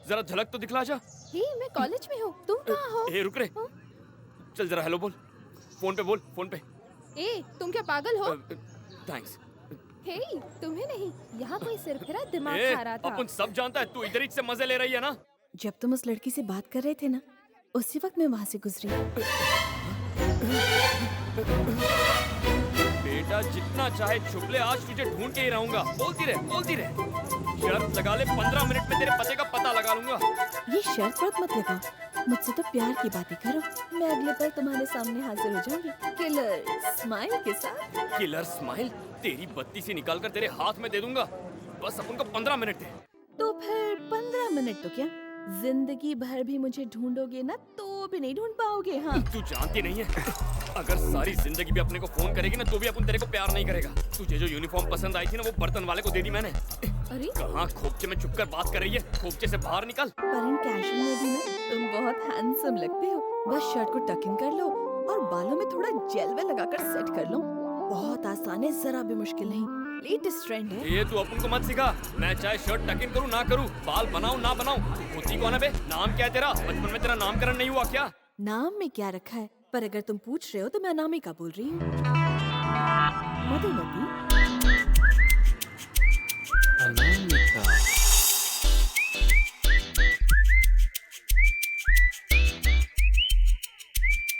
जरा झलक तो दिखला जा। हे, मैं कॉलेज में हूँ, तुम कहाँ हो? ए रुक रे, हाँ? चल जरा हेलो बोल, बोल फोन पे। ए, तुम क्या पागल हो? थैंक्स। हे, तुम्हें नहीं, यहाँ कोई सिरफिरा दिमाग ए, खा रहा था। अपन सब जानता है तू इधर ही से मजे ले रही है ना। जब तुम उस लड़की से बात कर रहे थे ना, उसी वक्त मैं वहाँ से गुजरी। बेटा जितना चाहे छुप ले, आज तुझे ढूंढ के ही रहूंगा। बोलती रहे। शर्त लगा ले, 15 मिनट में तेरे पते का पता लगा लूंगा। ये शर्त वर्त मत लगाओ, मुझसे तो प्यार की बातें करो। मैं अगले पल तुम्हारे सामने हाजिर हो जाऊंगी, किलर स्माइल के साथ। Killer smile? तेरी बत्ती से निकाल कर तेरे हाथ में दे दूंगा। बस अपन को 15 मिनट दे। तो फिर 15 मिनट तो क्या, जिंदगी भर भी मुझे ढूंढोगे ना तो भी नहीं ढूंढ पाओगे। हाँ, तू जानती नहीं है, अगर सारी जिंदगी भी अपने को फोन करेगी ना तो भी अपन तेरे को प्यार नहीं करेगा। तुझे जो यूनिफॉर्म पसंद आई थी ना, वो बर्तन वाले को दे दी मैंने। अरे कहाँ खोपचे में छुपकर बात कर रही है, खोपचे से बाहर निकल। पर इन कैजुअल में भी ना तुम बहुत हैंडसम लगते हो। बस शर्ट को टक इन कर लो और बालों में थोड़ा जेल वेल लगाकर सेट कर लो। बहुत आसान है, जरा भी मुश्किल नहीं, लेटेस्ट ट्रेंड है। ये तू अपन को मत सिखा। मैं चाहे शर्ट टक इन करूँ ना करूँ, बाल बनाऊँ ना बनाऊँ, होती कौन है बे? नाम क्या है तेरा? बचपन में तेरा नामकरण नहीं हुआ क्या? नाम में क्या रखा है, पर अगर तुम पूछ रहे हो तो मैं अनामिका बोल रही हूँ। Madhumati. Anamika.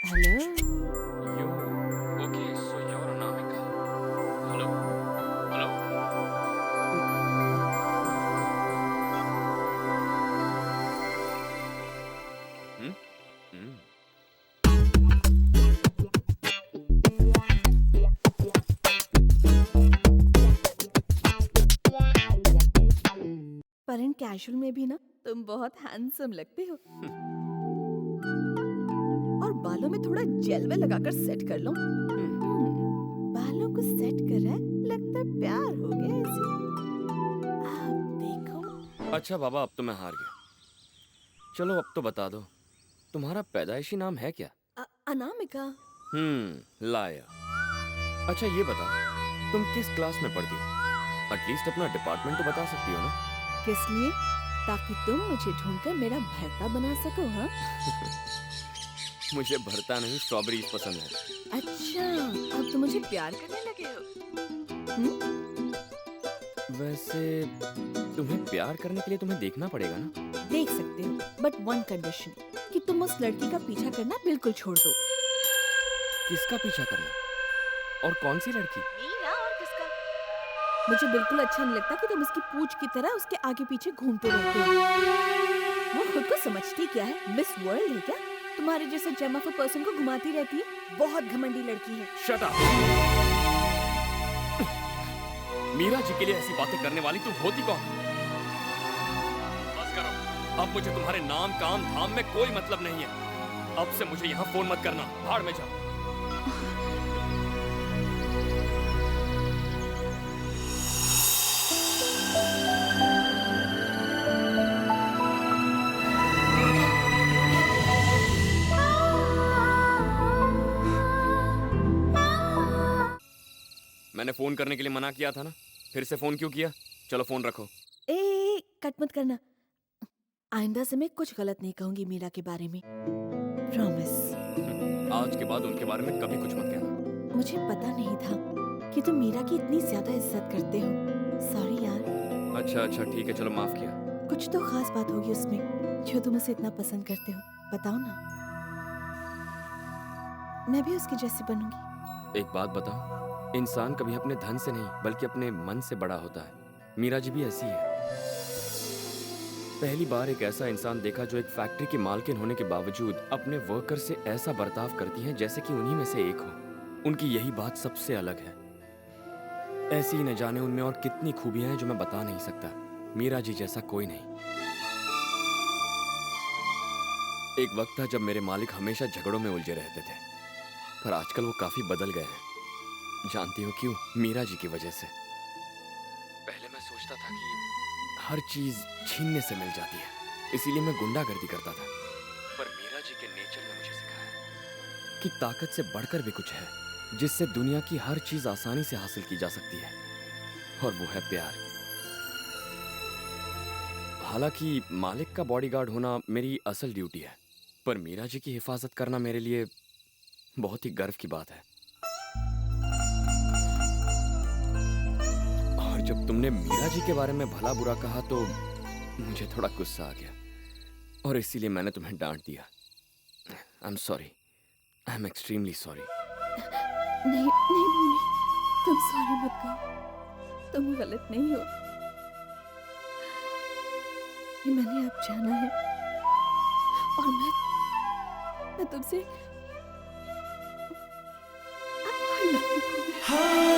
Hello. Okay, so you're Anamika. Hello? Hello? Hmm? Hmm. पर इन कैजुअल में भी ना तुम बहुत हैंडसम लगते हो। और बालों में थोड़ा जेल वेल लगाकर सेट कर लो। बालों को सेट कर रहा है, लगता है प्यार हो गया इसे। आप देखो। अच्छा बाबा, अब तो मैं हार गया। चलो अब तो बता दो, तुम्हारा पैदाइशी नाम है क्या? अनामिका। लाया। अच्छा ये बता, तुम किस क्लास में पढ़ती हो? एटलीस्ट अपना डिपार्टमेंट तो बता सकती हो ना? किस लिए? ताकि तुम मुझे ढूंढकर मेरा भरता बना सको। हाँ, मुझे भरता नहीं, स्ट्रॉबेरीज पसंद है। अच्छा, अब तो मुझे प्यार करने लगे हो। वैसे तुम्हें प्यार करने के लिए तुम्हें देखना पड़ेगा ना? देख सकते हो, बट वन कंडीशन, कि तुम उस लड़की का पीछा करना बिल्कुल छोड़ दो। किसका पीछा करना? और कौन सी लड़की? मीरा, और किसका? मुझे बिल्कुल अच्छा नहीं लगता कि तुम उसकी पूंछ की तरह उसके आगे पीछे घूमते रहते हो। वो खुद को समझती क्या है, मिस वर्ल्ड है क्या? तुम्हारे जैसे जेम ऑफ अ पर्सन को घुमाती रहती है, बहुत घमंडी लड़की है। Shut up. मीरा जी के लिए ऐसी बातें करने वाली तुम होती कौन? बस करो, अब मुझे तुम्हारे नाम काम धाम में कोई मतलब नहीं है। अब से मुझे यहाँ फोन मत करना, भाड़ में जाओ। मैंने फोन करने के लिए मना किया था ना, फिर से फोन क्यों किया? चलो फोन रखो। ए, कट मत करना। आइंदा से मैं कुछ गलत नहीं कहूंगी मीरा के बारे में, प्रॉमिस। आज के बाद उनके बारे में कभी कुछ मत कहना। मुझे पता नहीं था कि तुम मीरा की इतनी ज्यादा इज्जत करते हो। सॉरी यार। अच्छा ठीक है, चलो माफ किया। कुछ तो खास बात होगी उसमें जो तुम उसे इतना पसंद करते हो, बताओ ना। मैं भी उसकी जैसी बनूंगी। एक बात बताओ, इंसान कभी अपने धन से नहीं बल्कि अपने मन से बड़ा होता है। मीरा जी भी ऐसी है। पहली बार एक ऐसा इंसान देखा जो एक फैक्ट्री की मालकिन होने के बावजूद अपने वर्कर से ऐसा बर्ताव करती हैं जैसे कि उन्हीं में से एक हो। उनकी यही बात सबसे अलग है। ऐसी ही न जाने उनमें और कितनी खूबियां हैं जो मैं बता नहीं सकता। मीरा जी जैसा कोई नहीं। एक वक्त था जब मेरे मालिक हमेशा झगड़ों में उलझे रहते थे, पर आजकल वो काफी बदल गए हैं। जानती हो क्यों? मीरा जी की वजह से। पहले मैं सोचता था कि हर चीज छीनने से मिल जाती है, इसीलिए मैं गुंडागर्दी करता था। पर मीरा जी के नेचर ने मुझे सिखाया कि ताकत से बढ़कर भी कुछ है जिससे दुनिया की हर चीज आसानी से हासिल की जा सकती है, और वो है प्यार। हालांकि मालिक का बॉडीगार्ड होना मेरी असल ड्यूटी है, पर मीरा जी की हिफाजत करना मेरे लिए बहुत ही गर्व की बात है। और जब तुमने मीरा जी के बारे में भला बुरा कहा तो मुझे थोड़ा गुस्सा आ गया और इसीलिए मैंने तुम्हें डांट दिया। I am sorry, I am extremely sorry. नहीं नहीं भूमि, तुम सॉरी मत कहो, तुम गलत नहीं हो। ये मैंने अब जाना है और मैं तुमसे I love you, Bhumi.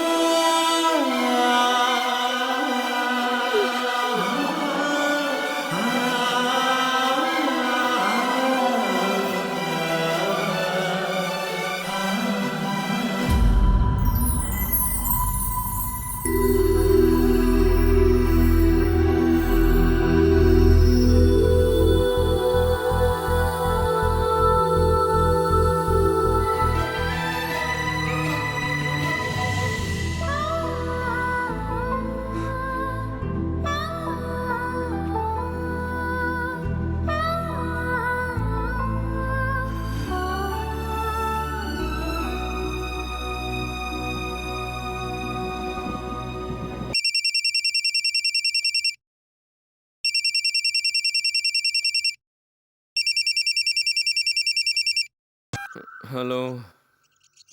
Hello.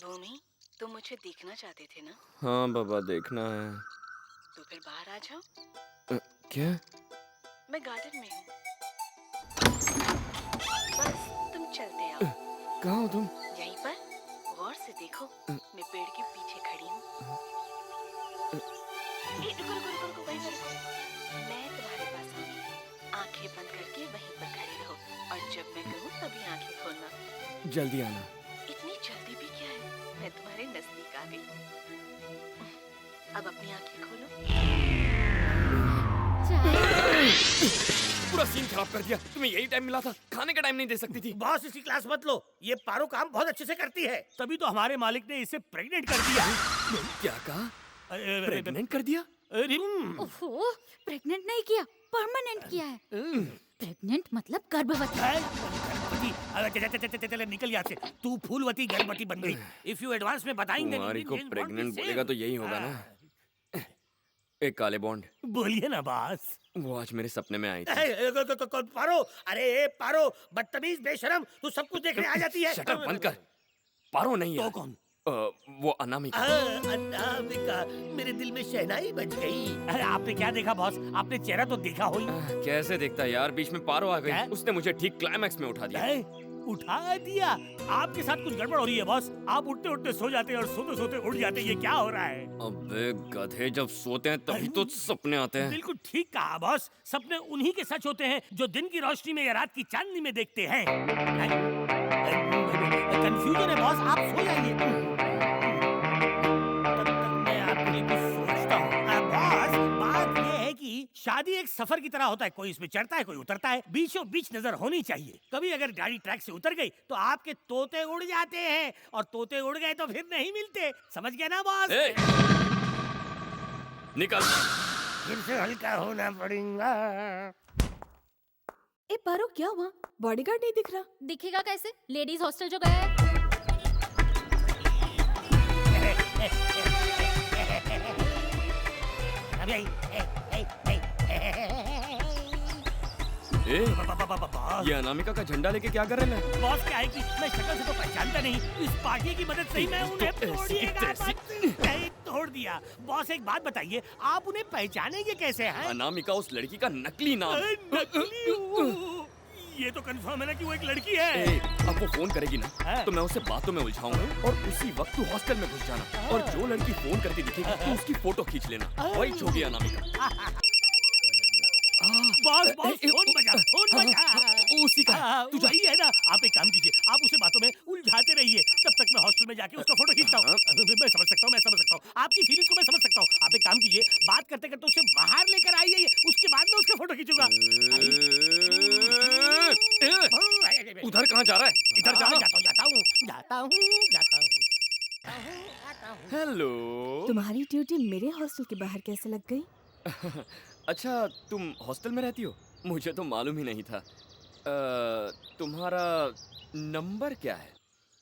Bhumi, तुम मुझे देखना चाहते थे ना? हाँ बाबा, देखना है। तो फिर बाहर आ जाओ। क्या? मैं गार्डन में हूँ, बस तुम चलते आओ। कहाँ हो तुम? यहीं पर, गौर से देखो, मैं पेड़ के पीछे खड़ी हूँ। रुको रुको रुको रुको, वहीं पर रुको। मैं तुम्हारे पास आऊंगी, आंखें बंद करके वहीं पर खड़े रहो और जब मैं कहूँ तभी आंखें खोलना। जल्दी आना। इतनी जल्दी भी क्या है, मैं तुम्हारे नजदीक आ गई हूँ। अब अपनी आंखें खोलो। पूरा सीन खराब कर दिया। तुम्हें यही टाइम मिला था, खाने का टाइम नहीं दे सकती थी। बॉस, इसकी क्लास मत लो, ये पारो काम बहुत अच्छे से करती है, तभी तो हमारे मालिक ने इसे प्रेग्नेंट कर दिया। क्या कहा? प्रेग्नेंट कर दिया? ओहो, प्रेग्नेंट नहीं किया, परमानेंट किया है। प्रेग्नेंट मतलब गर्भवती। चल निकल यहाँ से, तू फूलवती गर्भवती बन गई। इफ यू एडवांस में बताएंगे कुमारी को प्रेग्नेंट बोलेगा तो यही होगा ना। एक काले बॉन्ड। बोलिए ना बॉस। वो आज मेरे सपने में आई थी। पारो, अरे पारो, बदतमीज बेशरम, तू सब कुछ देखने आ जाती है। शटर बंद कर। पारो नहीं है। तो कौन? वो अनामिका। अनामिका, मेरे दिल में शहनाई बज गई। अरे आपने क्या देखा बॉस? आपने चेहरा तो देखा हो ही। कैसे देखता यार, बीच में पारो आ गई, उसने मुझे ठीक क्लाइमैक्स में उठा दिया। उठा दिया? आपके साथ कुछ गड़बड़ हो रही है बॉस। आप उठते उठते सो जाते हैं और सोते सोते उठ जाते हैं, ये क्या हो रहा है? अबे गधे, जब सोते हैं तभी तो सपने आते हैं। बिल्कुल ठीक कहा बॉस, सपने उन्हीं के सच होते हैं जो दिन की रोशनी में या रात की चांदनी में देखते हैं। कंफ्यूजन है बॉस, आप सो जाइए। तब तक मैं आपके लिए कुछ सोचता हूँ। बॉस, बात ये है कि शादी एक सफर की तरह होता है, कोई इसमें चढ़ता है कोई उतरता है, बीचों बीच नजर होनी चाहिए। कभी अगर गाड़ी ट्रैक से उतर गई तो आपके तोते उड़ जाते हैं, और तोते उड़ गए तो फिर नहीं मिलते। समझ गए ना बॉस? निकल। फिर से हल्का होना पड़ेगा। ए पारो, क्या हुआ? बॉडीगार्ड नहीं दिख रहा। दिखेगा कैसे? लेडीज हॉस्टल जो गया है। ये अनामिका का झंडा लेके क्या कर रहे हैं? बॉस क्या है कि मैं शक्ल से तो पहचानता नहीं, इस पार्टी की मदद से ही मैं उन्हें तोड़िएगा मत। नहीं तोड़ दिया। बॉस एक बात बताइए, आप उन्हें पहचानेंगे कैसे हैं? अनामिका उस लड़की का नकली नाम। नकली? ये तो कंफर्म है ना कि वो एक लड़की है। अब वो फोन करेगी ना तो मैं उसे बातों में उलझाऊंगा और उसी वक्त तू हॉस्टल में घुस जाना और जो लड़की फोन करती दिखेगी तो उसकी फोटो खींच लेना। वही छोड़ी अनामिका। बॉस बॉस, फोन बजा, फोन बजा। उसी का तू वही है ना। आप एक काम कीजिए, आप उसे बातों में उलझाते रहिए, तब तक मैं हॉस्टल में जाके उसका फोटो खींचता हूँ। मैं समझ सकता हूँ, मैं समझ सकता हूँ आपकी फीलिंग को, मैं समझ सकता हूँ। आप एक काम कीजिए, बात करते करते उसे बाहर लेकर आइए, उसके बाद मैं उसका फोटो खींचूंगा। उधर कहाँ जा रहा है? इधर जाता हूँ। हेलो। तुम्हारी ड्यूटी मेरे हॉस्टल के बाहर कैसे लग गई? अच्छा, तुम हॉस्टल में रहती हो? मुझे तो मालूम ही नहीं था। तुम्हारा नंबर क्या है?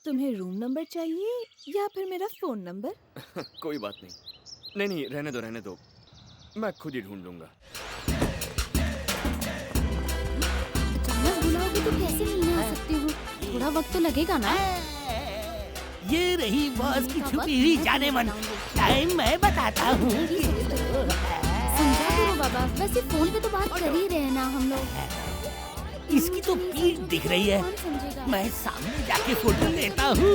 तुम्हें रूम नंबर चाहिए या फिर मेरा फोन नंबर? कोई बात नहीं। नहीं नहीं, रहने दो, मैं खुद ही ढूंढ लूंगा। अचानक बुलाओगे तो कैसे नहीं आ सकती हूँ? थोड़ा वक्त तो लगेगा ना। ये रही बॉस की का छुपी वक्त हुई मैं जाने मन। बताऊंगी। टाइम मैं बताता हूँ। समझा करो बाबा, वैसे फोन पे तो बात कर ही रहे हैं ना हम लोग। इसकी तो पीठ दिख रही है। कौन समझेगा? मैं सामने जाके फोटो लेता हूँ।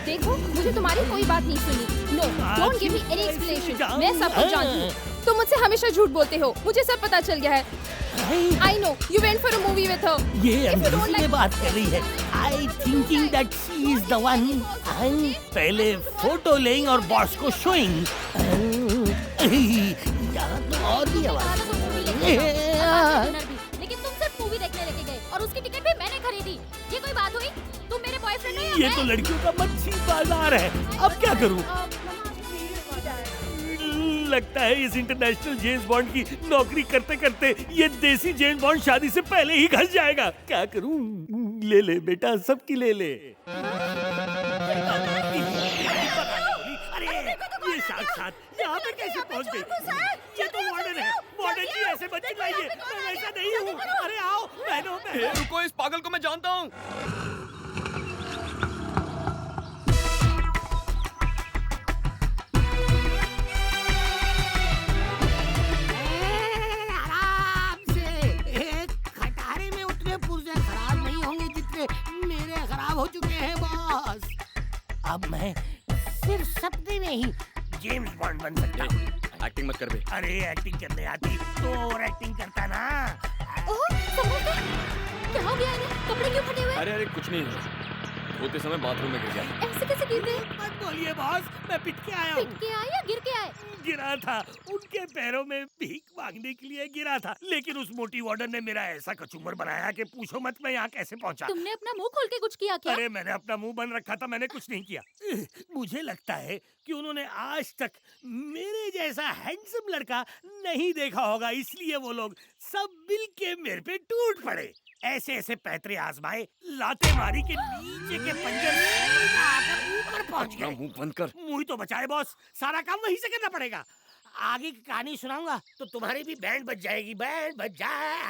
देखो, मुझे तुम्हारी कोई बात नहीं सुनी। No, don't give me any explanation. मैं सब कुछ जानती हूँ। तुम मुझसे हमेशा झूठ बोलते हो। मुझे सब पता चल गया है। I know, you went for a movie with her. ये अंग्रेजी में बात कर रही है। I thinking that she is the one. पहले फोटो लेंगे और बॉस को शोइंग। यहाँ तो और भी आवाज। लेकिन तुम सिर्फ मूवी देखने लेके गए और उसकी टिकट भी मैंने खरीदी। ये कोई बात हुई? तुम मेरे बॉयफ्रेंड हो या ये तो लड़कियों का मच्छी बाजार है। अब क्या करूँ? लगता है इस इंटरनेशनल जेम्स बॉन्ड की नौकरी करते करते ये देसी जेम्स बॉन्ड शादी से पहले ही घस जाएगा। क्या करूं? ले ले बेटा, सबकी ले ले। अरे ये साक्षात यहाँ पे कैसे पहुँच गई? ये तो वार्डन है। वार्डन जी ऐसे मत चिल्लाइए, मैं ऐसा नहीं हूँ। अरे आओ बहनों बहनों। रुको, इस पागल को मैं जानता हूँ। आराम से। खटारे में उतने पुर्जे खराब नहीं होंगे जितने मेरे खराब हो चुके हैं बॉस। अब मैं सिर्फ सपने में ही जेम्स बॉन्ड बन सकता हूँ। एक्टिंग मत कर बे। अरे एक्टिंग करने आती तो और एक्टिंग करता ना। ओह, संभल के। क्या हो गया इन्हें? कपड़े क्यों फटे हुए? अरे कुछ नहीं, होते समय बाथरूम में गिर गया। ऐसे कैसे गिर गए? मत बोलिए बॉस, मैं पिट के आया हूँ। पिट के आए या गिर के आए? गिरा था, उनके पैरों में भीख मांगने के लिए गिरा था। लेकिन उस मोटी वार्डन ने मेरा ऐसा कचूमर बनाया कि पूछो मत मैं यहाँ कैसे पहुँचा। तुमने अपना मुंह खोल के कुछ किया क्या? अरे मैंने अपना मुंह बंद रखा था, मैंने कुछ नहीं किया। मुझे लगता है कि उन्होंने आज तक मेरे जैसा हैंडसम लड़का नहीं देखा होगा, इसलिए वो लोग सब मिल के मेरे पे टूट पड़े। ऐसे ऐसे पैतरे आजमाए, लाते मारी के नीचे के पंजर सीधा आकर ऊपर पहुंच अपना गए। मुंह बंद कर। मुंह ही तो बचाए बॉस, सारा काम वहीं से करना पड़ेगा। आगे की कहानी सुनाऊंगा तो तुम्हारी भी बैंड बज जाएगी। बैंड बज जाए।